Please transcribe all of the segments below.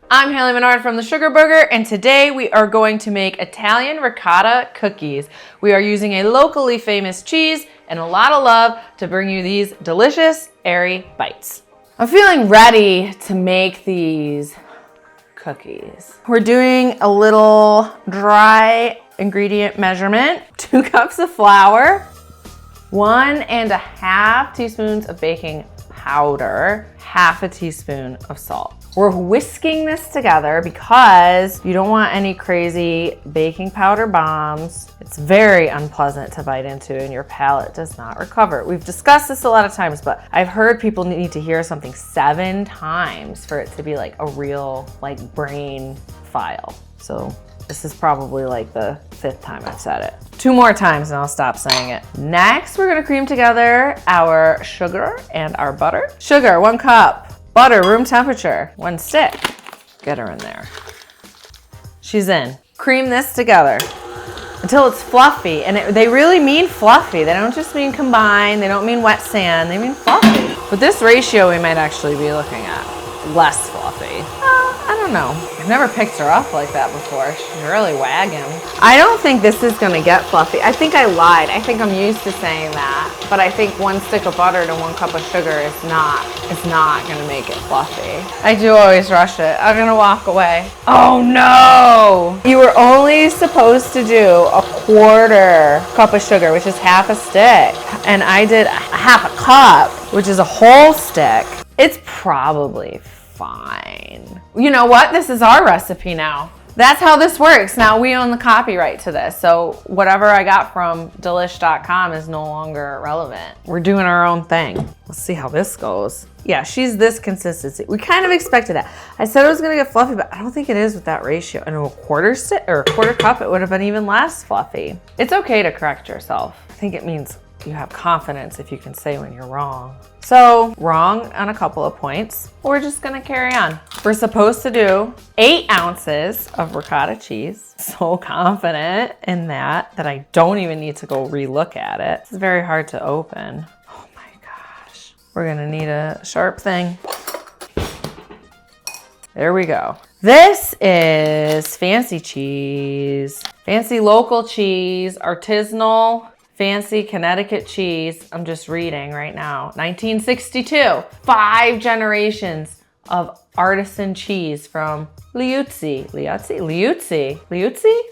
I'm Haley Menard from The Sugar Burger, and today we are going to make Italian ricotta cookies. We are using a locally famous cheese and a lot of love to bring you these delicious, airy bites. I'm feeling ready to make these cookies. We're doing a little dry ingredient measurement, 2 cups of flour, 1.5 teaspoons of baking powder, half a teaspoon of salt. We're whisking this together because you don't want any crazy baking powder bombs. It's very unpleasant to bite into and your palate does not recover. We've discussed this a lot of times, but I've heard people need to hear something 7 times for it to be like a real brain file. So this is probably like the 5th time I've said it. 2 more times and I'll stop saying it. Next, we're gonna cream together our sugar and our butter. Sugar, 1 cup. Butter, room temperature, 1 stick. Get her in there. She's in. Cream this together until it's fluffy. And they really mean fluffy. They don't just mean combined. They don't mean wet sand. They mean fluffy. With this ratio, we might actually be looking at less fluffy. I don't know. I've never picked her up like that before. She's really wagging. I don't think this is gonna get fluffy. I think I lied. I think I'm used to saying that. But I think 1 stick of butter to 1 cup of sugar is not gonna make it fluffy. I do always rush it. I'm gonna walk away. Oh no! You were only supposed to do 1/4 cup of sugar, which is half a stick. And I did 1/2 cup, which is a whole stick. It's probably fine. You know what? This is our recipe now. That's how this works. Now we own the copyright to this. So whatever I got from delish.com is no longer relevant. We're doing our own thing. Let's see how this goes. Yeah, she's this consistency. We kind of expected that. I said it was gonna get fluffy, but I don't think it is with that ratio. And 1/4 stick or 1/4 cup, it would have been even less fluffy. It's okay to correct yourself. I think it means you have confidence if you can say when you're wrong. So, wrong on a couple of points. We're just gonna carry on. We're supposed to do 8 ounces of ricotta cheese. So confident in that I don't even need to go re-look at it. It's very hard to open. Oh my gosh. We're gonna need a sharp thing. There we go. This is fancy cheese. Fancy local cheese, artisanal, fancy Connecticut cheese. I'm just reading right now. 1962. 5 generations of artisan cheese from Liuzzi. Liuzzi?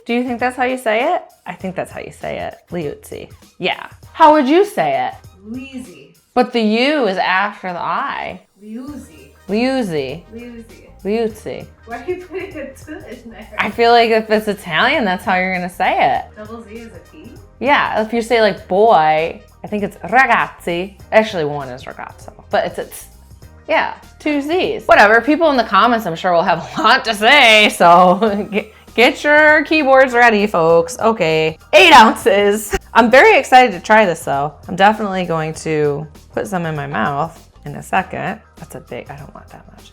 Do you think that's how you say it? I think that's how you say it. Liuzzi. Yeah. How would you say it? Liuzzi. But the U is after the I. Liuzzi. Liuzzi. Liuzzi. Liuzzi. Why are you putting a T in there? I feel like if it's Italian, that's how you're gonna say it. Double Z is a T? Yeah, if you say like boy, I think it's ragazzi. Actually, 1 is ragazzo, but it's yeah, 2 Z's. Whatever, people in the comments I'm sure will have a lot to say, so get your keyboards ready, folks. Okay, 8 ounces. I'm very excited to try this though. I'm definitely going to put some in my mouth in a second. That's a big, I don't want that much.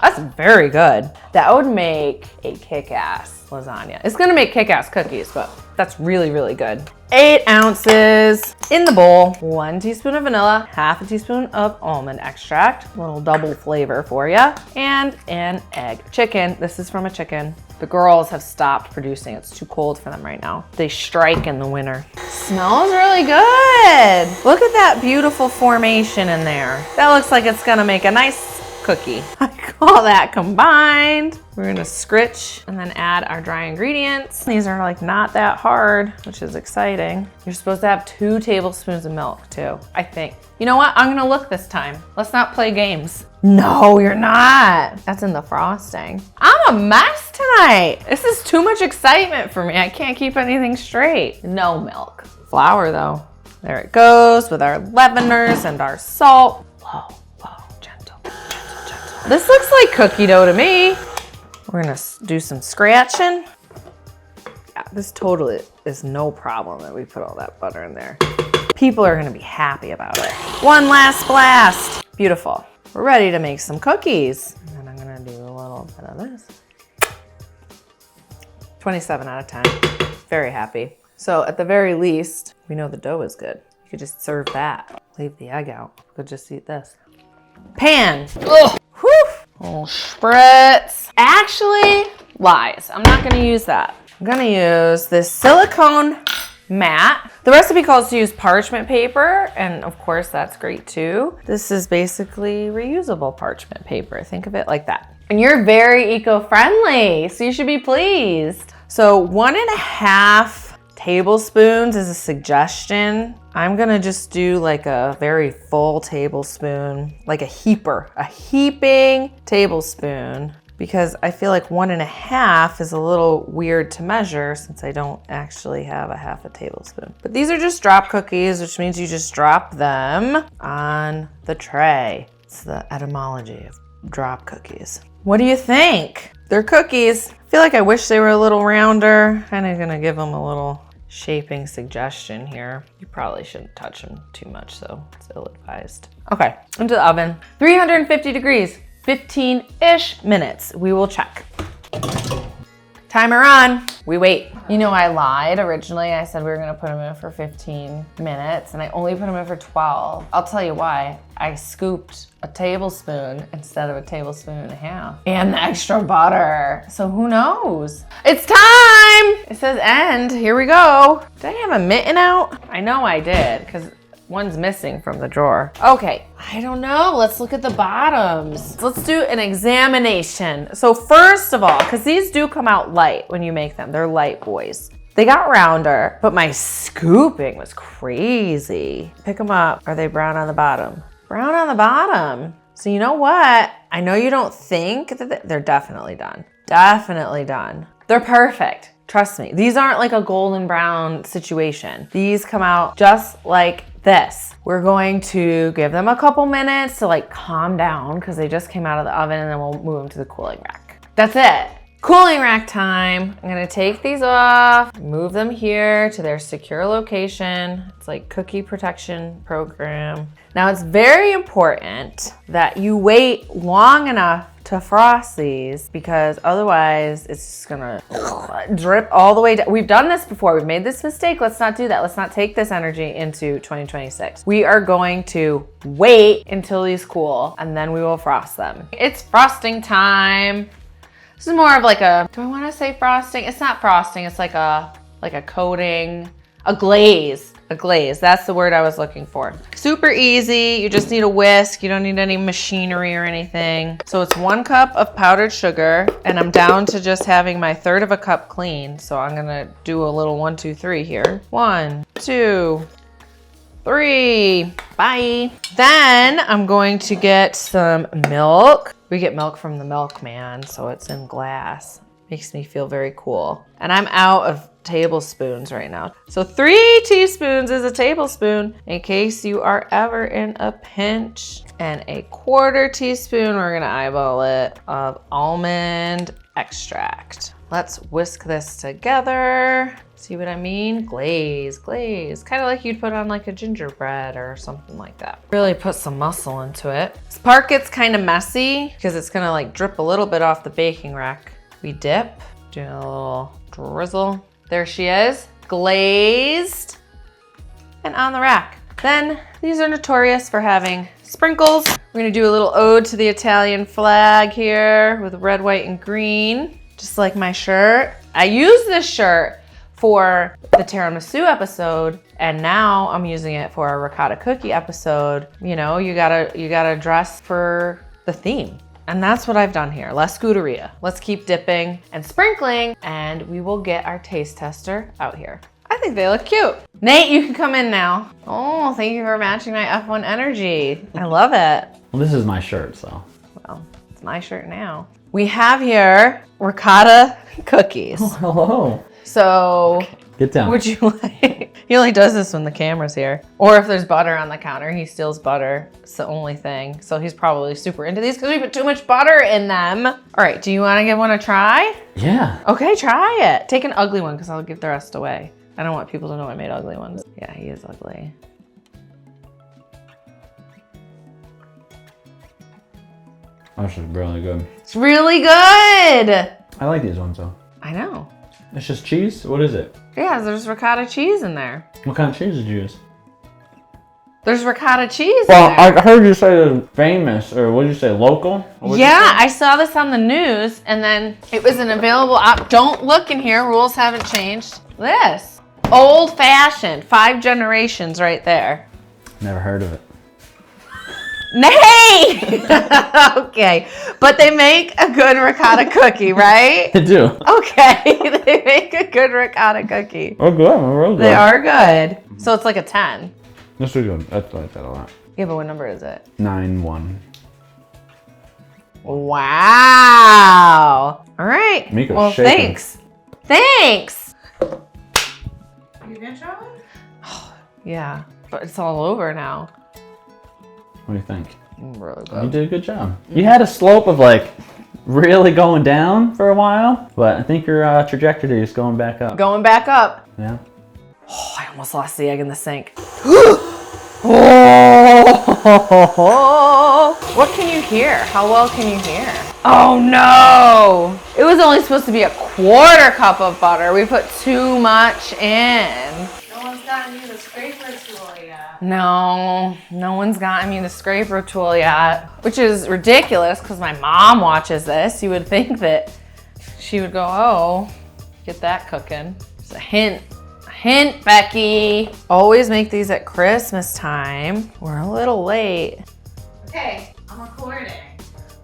That's very good. That would make a kick-ass lasagna. It's gonna make kick-ass cookies, but that's really, really good. 8 ounces in the bowl. 1 teaspoon of vanilla, 1/2 teaspoon of almond extract, a little double flavor for you, and an egg. Chicken, this is from a chicken. The girls have stopped producing. It's too cold for them right now. They strike in the winter. Smells really good. Look at that beautiful formation in there. That looks like it's gonna make a nice cookie. I call that combined. We're gonna scritch and then add our dry ingredients. These are like not that hard, which is exciting. You're supposed to have 2 tablespoons of milk too, I think. You know what? I'm gonna look this time. Let's not play games. No, you're not. That's in the frosting. I'm a mess tonight. This is too much excitement for me. I can't keep anything straight. No milk. Flour though. There it goes with our leaveners and our salt. Whoa. This looks like cookie dough to me. We're gonna do some scratching. Yeah, this totally is no problem that we put all that butter in there. People are gonna be happy about it. 1 last blast. Beautiful. We're ready to make some cookies. And then I'm gonna do a little bit of this. 27 out of 10. Very happy. So at the very least, we know the dough is good. You could just serve that. Leave the egg out. We'll just eat this. pan. Ugh. Whew. Little spritz. Actually, lies. I'm not gonna use that. I'm gonna use this silicone mat. The recipe calls to use parchment paper, and of course that's great too. This is basically reusable parchment paper. Think of it like that. And you're very eco-friendly, so you should be pleased. So 1.5 tablespoons is a suggestion. I'm gonna just do like a very full tablespoon, like a heaping tablespoon, because I feel like 1.5 is a little weird to measure since I don't actually have a 1/2 tablespoon. But these are just drop cookies, which means you just drop them on the tray. It's the etymology of drop cookies. What do you think? They're cookies. I feel like I wish they were a little rounder. Kind of gonna give them a little shaping suggestion here. You probably shouldn't touch them too much, so it's ill-advised. Okay, into the oven. 350 degrees. 15-ish minutes. We will check. Timer on. We wait. You know, I lied originally. I said we were gonna put them in for 15 minutes and I only put them in for 12. I'll tell you why. I scooped a tablespoon instead of 1.5 tablespoons and the extra butter. So who knows? It's time! It says end. Here we go. Did I have a mitten out? I know I did, because one's missing from the drawer. Okay, I don't know. Let's look at the bottoms. Let's do an examination. So first of all, because these do come out light when you make them. They're light boys. They got rounder, but my scooping was crazy. Pick them up. Are they brown on the bottom? Brown on the bottom. So you know what? I know you don't think that they're definitely done. Definitely done. They're perfect. Trust me. These aren't like a golden brown situation. These come out just like this. We're going to give them a couple minutes to like calm down because they just came out of the oven, and then we'll move them to the cooling rack. That's it. Cooling rack time. I'm gonna take these off, move them here to their secure location. It's like cookie protection program. Now it's very important that you wait long enough to frost these, because otherwise it's just gonna drip all the way down. We've done this before. We've made this mistake. Let's not do that. Let's not take this energy into 2026. We are going to wait until these cool, and then we will frost them. It's frosting time. This is more of like a, do I want to say frosting? It's not frosting. It's like a coating, a glaze. A glaze, that's the word I was looking for. Super easy, you just need a whisk. You don't need any machinery or anything. So it's 1 cup of powdered sugar, and I'm down to just having my 1/3 cup clean. So I'm gonna do a little 1, 2, 3 here. 1, 2, 3, bye. Then I'm going to get some milk. We get milk from the milkman, so it's in glass. Makes me feel very cool. And I'm out of tablespoons right now. So 3 teaspoons is a tablespoon in case you are ever in a pinch. And 1/4 teaspoon, we're gonna eyeball it, of almond extract. Let's whisk this together. See what I mean? Glaze, glaze. Kind of like you'd put on like a gingerbread or something like that. Really put some muscle into it. This part gets kind of messy because it's gonna like drip a little bit off the baking rack. We dip, do a little drizzle. There she is, glazed and on the rack. Then these are notorious for having sprinkles. We're gonna do a little ode to the Italian flag here with red, white, and green, just like my shirt. I used this shirt for the tiramisu episode, and now I'm using it for a ricotta cookie episode. You know, you gotta dress for the theme. And that's what I've done here. Less scuderia. Let's keep dipping and sprinkling, and we will get our taste tester out here. I think they look cute. Nate, you can come in now. Oh, thank you for matching my F1 energy. I love it. Well, this is my shirt, so. Well, it's my shirt now. We have here ricotta cookies. Oh, hello. So, okay. Get down. Would you like? He only does this when the camera's here. Or if there's butter on the counter, he steals butter. It's the only thing. So he's probably super into these because we put too much butter in them. All right, do you want to give one a try? Yeah. Okay, try it. Take an ugly one because I'll give the rest away. I don't want people to know I made ugly ones. Yeah, he is ugly. This is really good. It's really good. I like these ones though. I know. It's just cheese? What is it? Yeah, there's ricotta cheese in there. What kind of cheese did you use? There's ricotta cheese Well, in there. I heard you say it's famous, or what did you say, local? What'd you Yeah, say? I saw this on the news, and then it was an available op. Don't look in here. Rules haven't changed. This. Old fashioned. 5 generations right there. Never heard of it. Nay! Okay. But they make a good ricotta cookie, right? I do. Okay. They make a good ricotta cookie. Oh, good. Real good. They are good. So it's like a 10. This is good. I like that a lot. Yeah, but what number is it? 9-1. Wow. All right. Miko's well, shaking. thanks. Thanks. You gonna try one? Yeah, but it's all over now. What do you think? Really You good. did a good job. You had a slope of like really going down for a while, but I think your trajectory is going back up. Going back up. Yeah. Oh, I almost lost the egg in the sink. What can you hear? How well can you hear? Oh no! It was only supposed to be a 1/4 cup of butter. We put too much in. No one's gotten you the scraper tool yet. No one's gotten me the scraper tool yet, which is ridiculous because my mom watches this. You would think that she would go, oh, get that cooking. It's a hint. Hint, Becky. Always make these at Christmas time. We're a little late. Okay, I'm recording.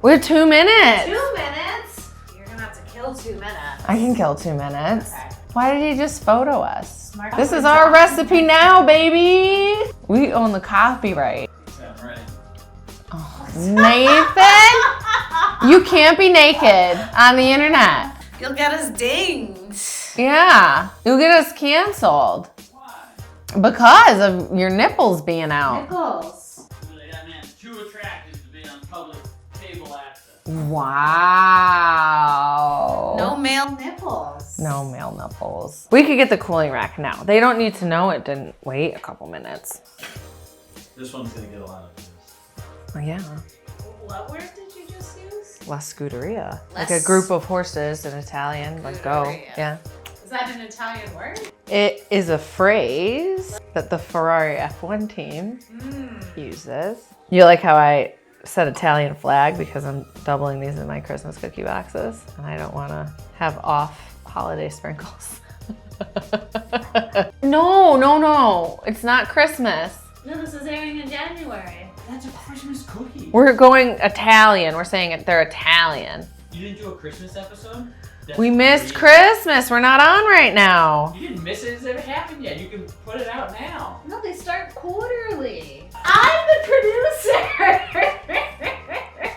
We have 2 minutes. 2 minutes? You're gonna have to kill 2 minutes. I can kill 2 minutes. Okay. Why did he just photo us? Smart. This is our recipe now, baby. We own the copyright. Oh, Nathan, you can't be naked on the internet. You'll get us dinged. Yeah, you'll get us canceled. Why? Because of your nipples being out. Nichols. That man's too attractive to be on public cable access. Wow. No male nipples. No male nipples. We could get the cooling rack now. They don't need to know it didn't wait a couple minutes. This one's gonna get a lot of views. Oh, yeah. What word did you just use? La Scuderia. Like a Las- group of horses in Italian. Like go. Scuderia. Yeah. Is that an Italian word? It is a phrase that the Ferrari F1 team Mm. uses. You like how I said Italian flag because I'm doubling these in my Christmas cookie boxes and I don't want to have off holiday sprinkles. No. It's not Christmas. No, this is airing in January. That's a Christmas cookie. We're going Italian. We're saying it. They're Italian. You didn't do a Christmas episode? That's We missed great. Christmas. We're not on right now. You didn't miss it. It's never happened yet. You can put it out now. No, they start quarterly. I'm the producer.